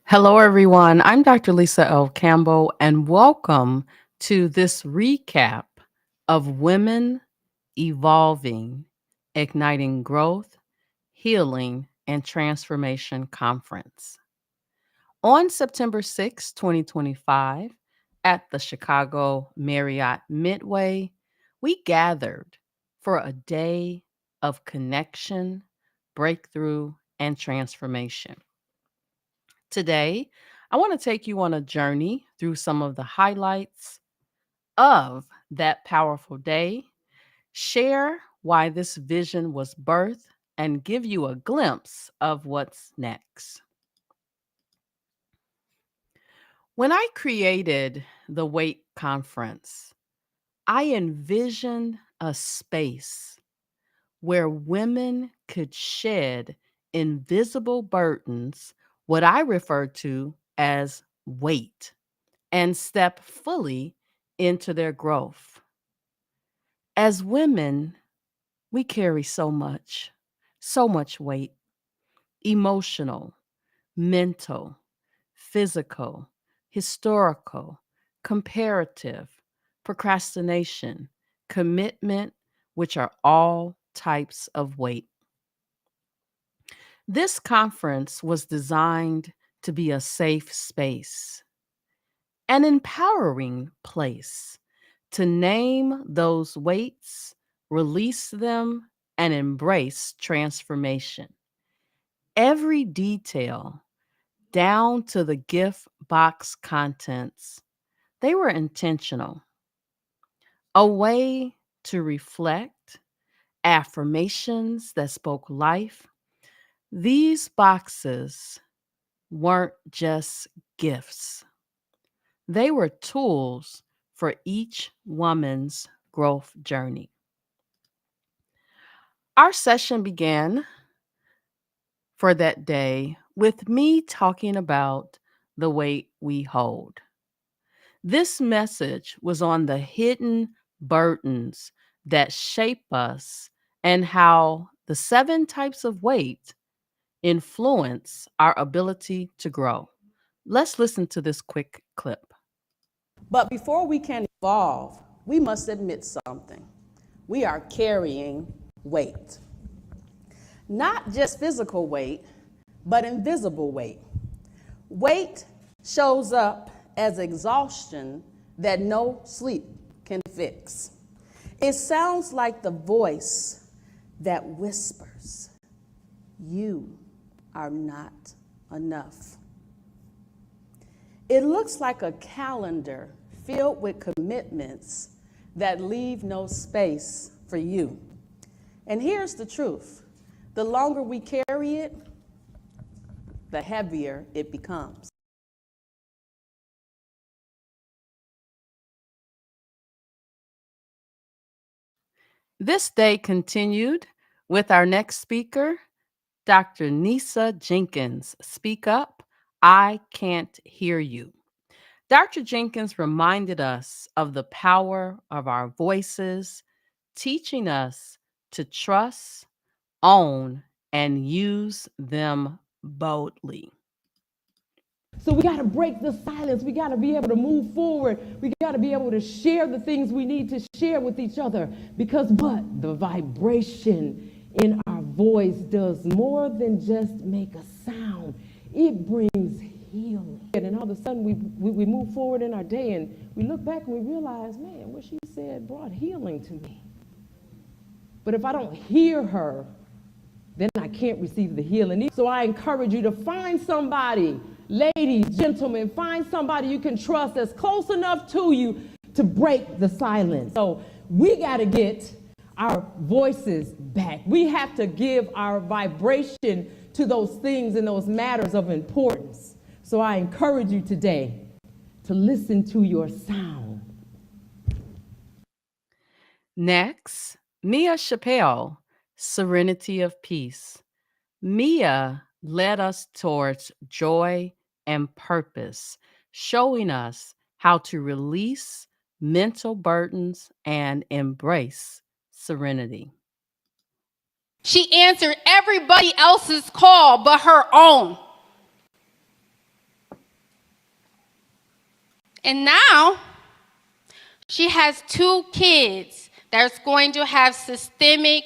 Hello, everyone. I'm Dr. Lisa L. Campbell, and welcome to this recap of Women Evolving, Igniting Growth, Healing, and Transformation Conference. On September 6, 2025, at the Chicago Marriott Midway, we gathered for a day of connection, breakthrough, and transformation. Today, I want to take you on a journey through some of the highlights of that powerful day, share why this vision was birthed, and give you a glimpse of what's next. When I created the Weight Conference, I envisioned a space where women could shed invisible burdens, what I refer to as weight, and step fully into their growth. As women, we carry so much weight: emotional, mental, physical, historical, comparative, procrastination, commitment, which are all types of weight. This conference was designed to be a safe space, an empowering place to name those weights, release them, and embrace transformation. Every detail, down to the gift box contents, they were intentional. A way to reflect, affirmations that spoke life. These boxes weren't just gifts, they were tools for each woman's growth journey. Our session began for that day with me talking about the weight we hold. This message was on the hidden burdens that shape us and how the 7 types of weight influence our ability to grow. Let's listen to this quick clip. But before we can evolve, we must admit something. We are carrying weight. Not just physical weight, but invisible weight. Weight shows up as exhaustion that no sleep can fix. It sounds like the voice that whispers, "You are not enough." It looks like a calendar filled with commitments that leave no space for you. And here's the truth. The longer we carry it, the heavier it becomes. This day continued with our next speaker, Dr. Neisa Jenkins. Speak up, I can't hear you. Dr. Jenkins reminded us of the power of our voices, teaching us to trust, own, and use them boldly. So we got to break the silence. We got to be able to move forward. We got to be able to share the things we need to share with each other. Because what? The vibration in our voice does more than just make a sound. It brings healing. And all of a sudden we move forward in our day and we look back and we realize, man, what she said brought healing to me. But if I don't hear her, then I can't receive the healing. So I encourage you to find somebody Ladies, gentlemen, find somebody you can trust that's close enough to you to break the silence. So we got to get our voices back. We have to give our vibration to those things and those matters of importance. So I encourage you today to listen to your sound. Next, Mia Chappell, Serenity of Peace. Mia led us towards joy and purpose, showing us how to release mental burdens and embrace serenity. She answered everybody else's call but her own. And now she has 2 kids that's going to have systemic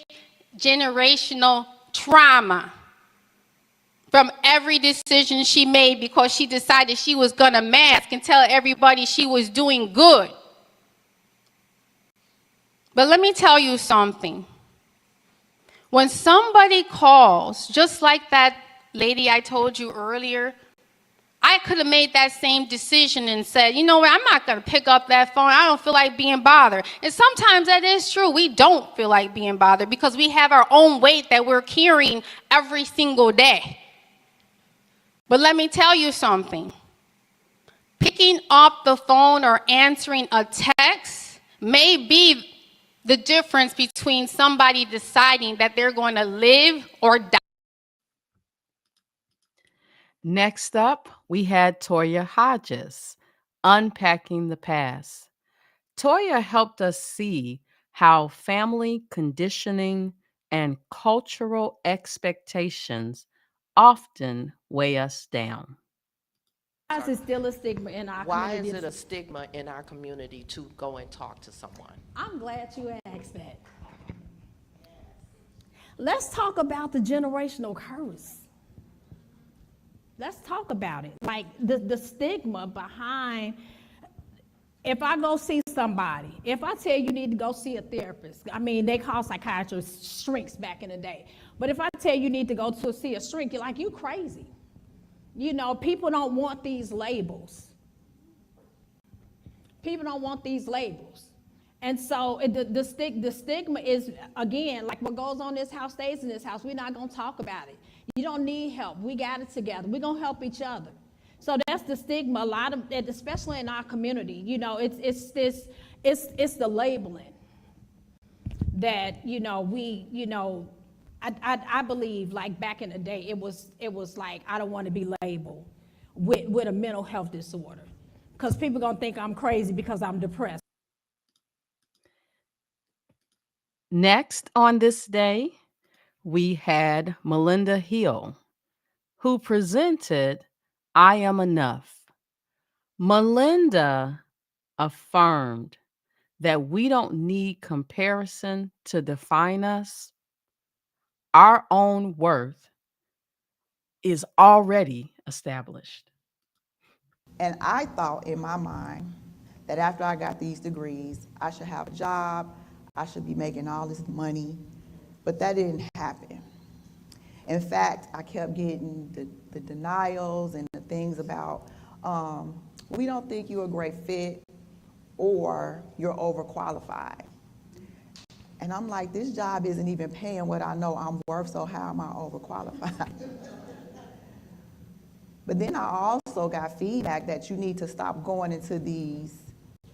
generational trauma from every decision she made because she decided she was going to mask and tell everybody she was doing good. But let me tell you something. When somebody calls, just like that lady I told you earlier, I could have made that same decision and said, you know what, I'm not going to pick up that phone. I don't feel like being bothered. And sometimes that is true. We don't feel like being bothered because we have our own weight that we're carrying every single day. But let me tell you something. Picking up the phone or answering a text may be the difference between somebody deciding that they're going to live or die. Next up, we had Toya Hodges, Unpacking the Past. Toya helped us see how family conditioning and cultural expectations often weigh us down. Why is it still a stigma in our Why community? is it a stigma in our community to go and talk to someone? I'm glad you asked that. Let's talk about the generational curse. Let's talk about it. Like the stigma behind, if I go see somebody, if I tell you need to go see a therapist, I mean, they call psychiatrists shrinks back in the day. But if I tell you need to go to see a shrink, you're like, you crazy. You know, people don't want these labels. People don't want these labels. And so the stigma is, again, like what goes on in this house stays in this house. We're not going to talk about it. You don't need help. We got it together. We're going to help each other. So that's the stigma. A lot of it, especially in our community, you know, it's the labeling that, you know, I believe like back in the day, it was like, I don't want to be labeled with a mental health disorder because people are going to think I'm crazy because I'm depressed. Next on this day, we had Melinda Hill, who presented I Am Enough. Melinda affirmed that we don't need comparison to define us. Our own worth is already established. And I thought in my mind that after I got these degrees, I should have a job, I should be making all this money, but that didn't happen. In fact, I kept getting the denials and the things about, we don't think you're a great fit or you're overqualified. And I'm like, this job isn't even paying what I know I'm worth, so how am I overqualified? But then I also got feedback that you need to stop going into these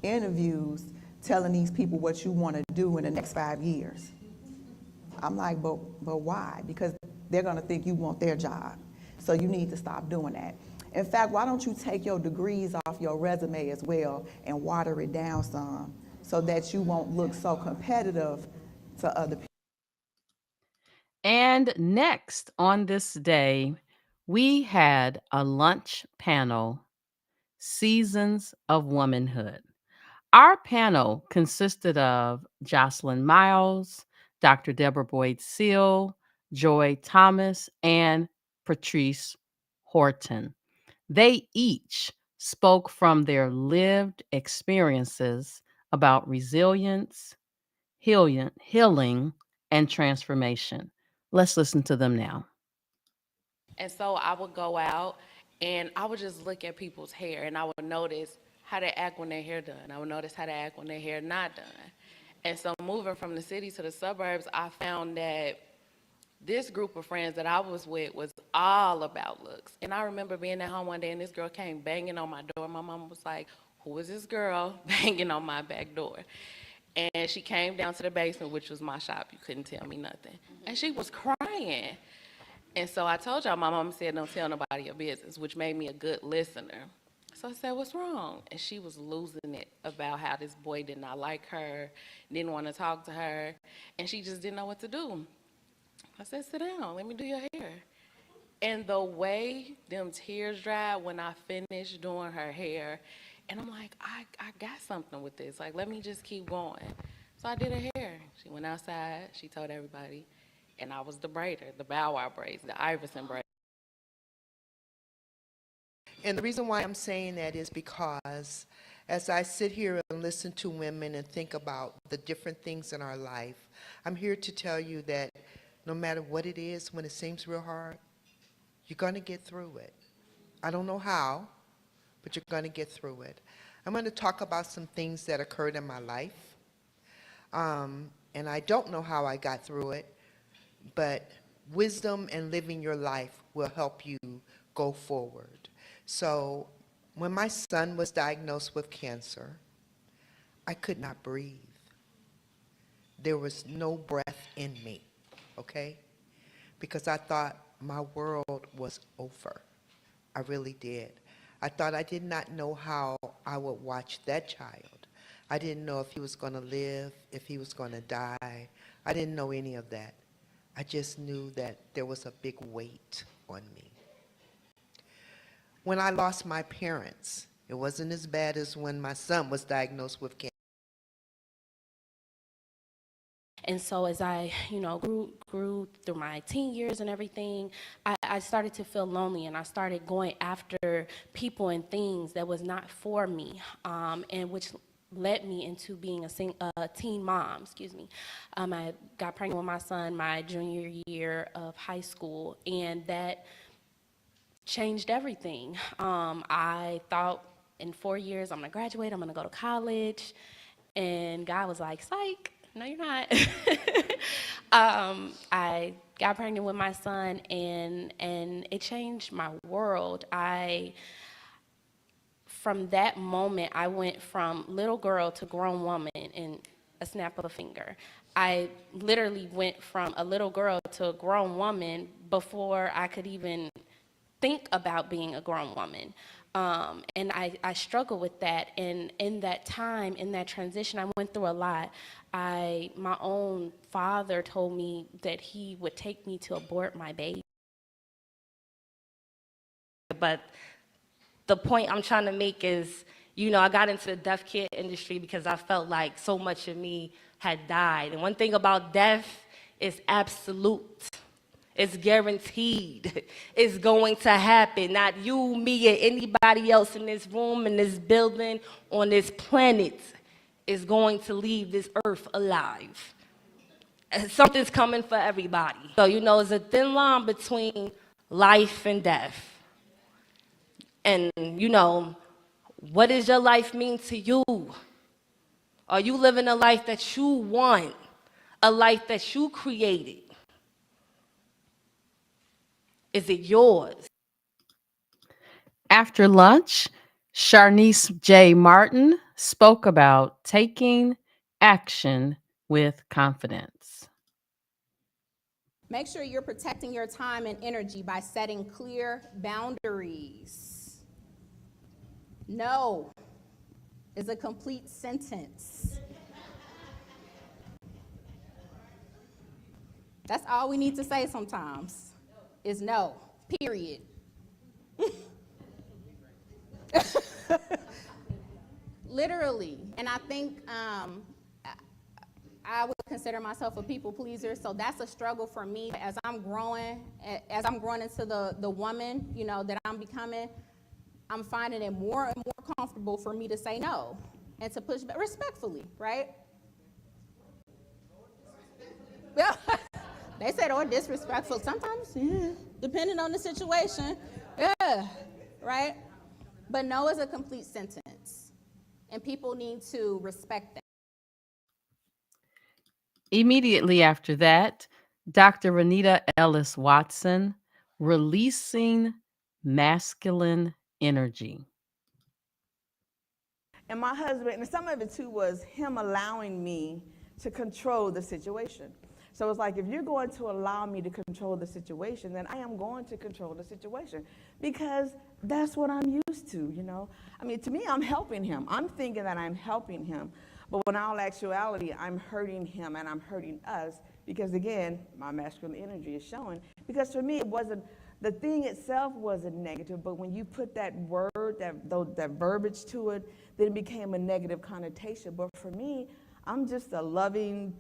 interviews telling these people what you want to do in the next 5 years. I'm like, but why? Because they're going to think you want their job. So you need to stop doing that. In fact, why don't you take your degrees off your resume as well and water it down some so that you won't look so competitive to other people. And next on this day, we had a lunch panel, Seasons of Womanhood. Our panel consisted of Joslyn Miles, Dr. Debra Boyd-Seale, Joy Thomas, and Patrice Horton. They each spoke from their lived experiences about resilience, healing, and transformation. Let's listen to them now. And so I would go out And I would just look at people's hair, and I would notice how they act when their hair done. I would notice how they act when their hair not done. And so moving from the city to the suburbs, I found that this group of friends that I was with was all about looks. And I remember being at home one day, and this girl came banging on my door. My mom was like, "Who is this girl banging on my back door?" And she came down to the basement, which was my shop. You couldn't tell me nothing. And she was crying. And so I told y'all, my mom said, "Don't tell nobody your business," which made me a good listener. So I said, "What's wrong?" And she was losing it about how this boy did not like her, didn't want to talk to her, and she just didn't know what to do. I said, "Sit down, let me do your hair." And the way them tears dried when I finished doing her hair, and I'm like, I got something with this. Like, let me just keep going. So I did her hair. She went outside, she told everybody, and I was the braider, the Bow Wow braids, the Iverson braids. And the reason why I'm saying that is because as I sit here and listen to women and think about the different things in our life, I'm here to tell you that no matter what it is, when it seems real hard, you're going to get through it. I don't know how, but you're going to get through it. I'm going to talk about some things that occurred in my life. And I don't know how I got through it, but wisdom and living your life will help you go forward. So when my son was diagnosed with cancer, I could not breathe. There was no breath in me, okay? Because I thought my world was over. I really did. I thought I did not know how I would watch that child. I didn't know if he was going to live, if he was going to die. I didn't know any of that. I just knew that there was a big weight on me. When I lost my parents, it wasn't as bad as when my son was diagnosed with cancer. And so as I, grew through my teen years and everything, I started to feel lonely, and I started going after people and things that was not for me, and which led me into being a teen mom, I got pregnant with my son my junior year of high school, and that changed everything. I thought in 4 years, I'm gonna graduate, I'm gonna go to college, and God was like, psych. No, you're not. I got pregnant with my son, and it changed my world. From that moment, I went from little girl to grown woman in a snap of a finger. I literally went from a little girl to a grown woman before I could even think about being a grown woman. And I struggle with that. And in that time, in that transition, I went through a lot. My own father told me that he would take me to abort my baby. But the point I'm trying to make is, I got into the death care industry because I felt like so much of me had died. And one thing about death is absolute. It's guaranteed. It's going to happen. Not you, me, or anybody else in this room, in this building, on this planet is going to leave this earth alive. And something's coming for everybody. So, it's a thin line between life and death. And, what does your life mean to you? Are you living a life that you want? A life that you created? Is it yours? After lunch, Charniece J. Martin spoke about taking action with confidence. Make sure you're protecting your time and energy by setting clear boundaries. No is a complete sentence. That's all we need to say sometimes is no, period. Literally. And I think I would consider myself a people pleaser, so that's a struggle for me as I'm growing into the woman, that I'm becoming. I'm finding it more and more comfortable for me to say no and to push back respectfully, right? Well, they said, or disrespectful. Sometimes, yeah, depending on the situation. Yeah. right? But no is a complete sentence, and people need to respect that. Immediately after that, Dr. Renita Ellis-Watson, releasing masculine energy. And my husband, and some of it too was him allowing me to control the situation. So it's like, if you're going to allow me to control the situation, then I am going to control the situation, because that's what I'm used to, you know? I mean, to me, I'm helping him. I'm thinking that I'm helping him. But in all actuality, I'm hurting him and I'm hurting us, because again, my masculine energy is showing. Because for me, it wasn't, the thing itself wasn't negative, but when you put that word, that verbiage to it, then it became a negative connotation. But for me, I'm just a loving,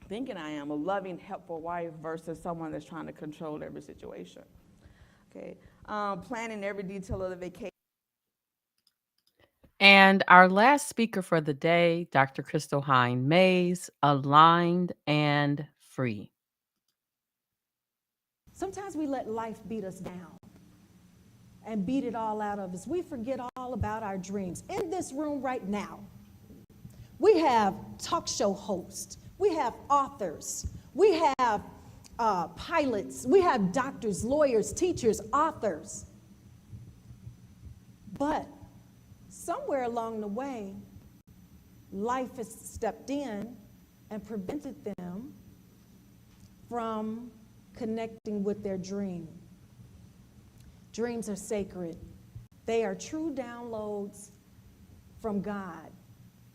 thinking I am a loving, helpful wife versus someone that's trying to control every situation. Okay, planning every detail of the vacation. And our last speaker for the day, Dr. Crystal Hines-Mays, aligned and free. Sometimes we let life beat us down and beat it all out of us. We forget all about our dreams. In this room right now, we have talk show hosts, we have authors, we have pilots, we have doctors, lawyers, teachers, authors. But somewhere along the way, life has stepped in and prevented them from connecting with their dream. Dreams are sacred. They are true downloads from God,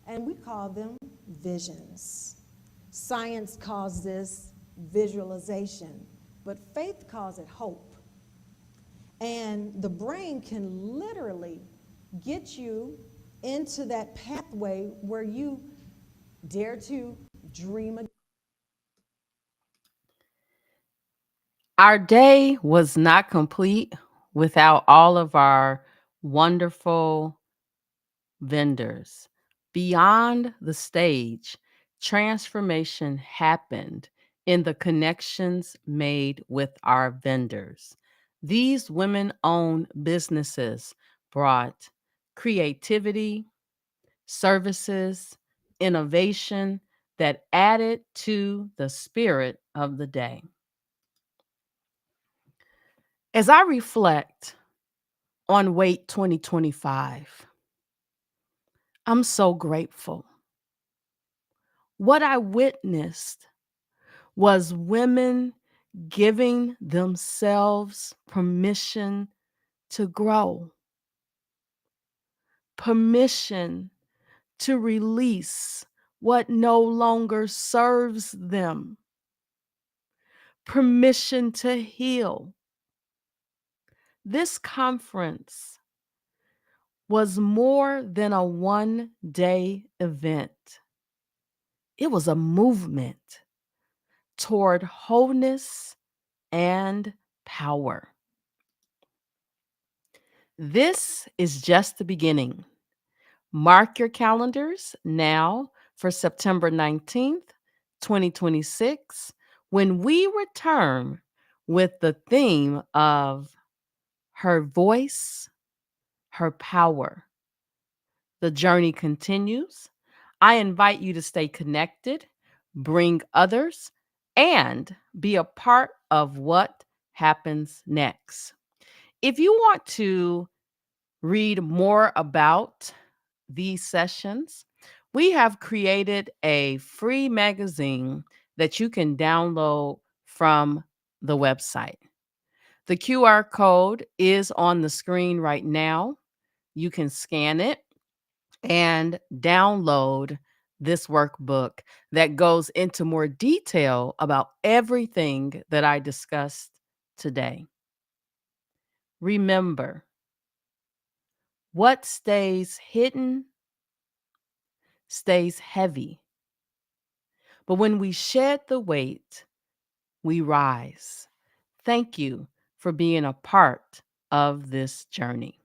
and we call them visions. Science calls this visualization, but faith calls it hope. And the brain can literally get you into that pathway where you dare to dream again. Our day was not complete without all of our wonderful vendors. Beyond the stage, transformation happened in the connections made with our vendors. These women-owned businesses brought creativity, services, innovation that added to the spirit of the day. As I reflect on Wait 2025, I'm so grateful. What I witnessed was women giving themselves permission to grow, permission to release what no longer serves them, permission to heal. This conference was more than a one-day event. It was a movement toward wholeness and power. This is just the beginning. Mark your calendars now for September 19th, 2026, when we return with the theme of her voice, her power. The journey continues. I invite you to stay connected, bring others, and be a part of what happens next. If you want to read more about these sessions, we have created a free magazine that you can download from the website. The QR code is on the screen right now. You can scan it and download this workbook that goes into more detail about everything that I discussed today. Remember, what stays hidden stays heavy. But when we shed the weight, we rise. Thank you for being a part of this journey.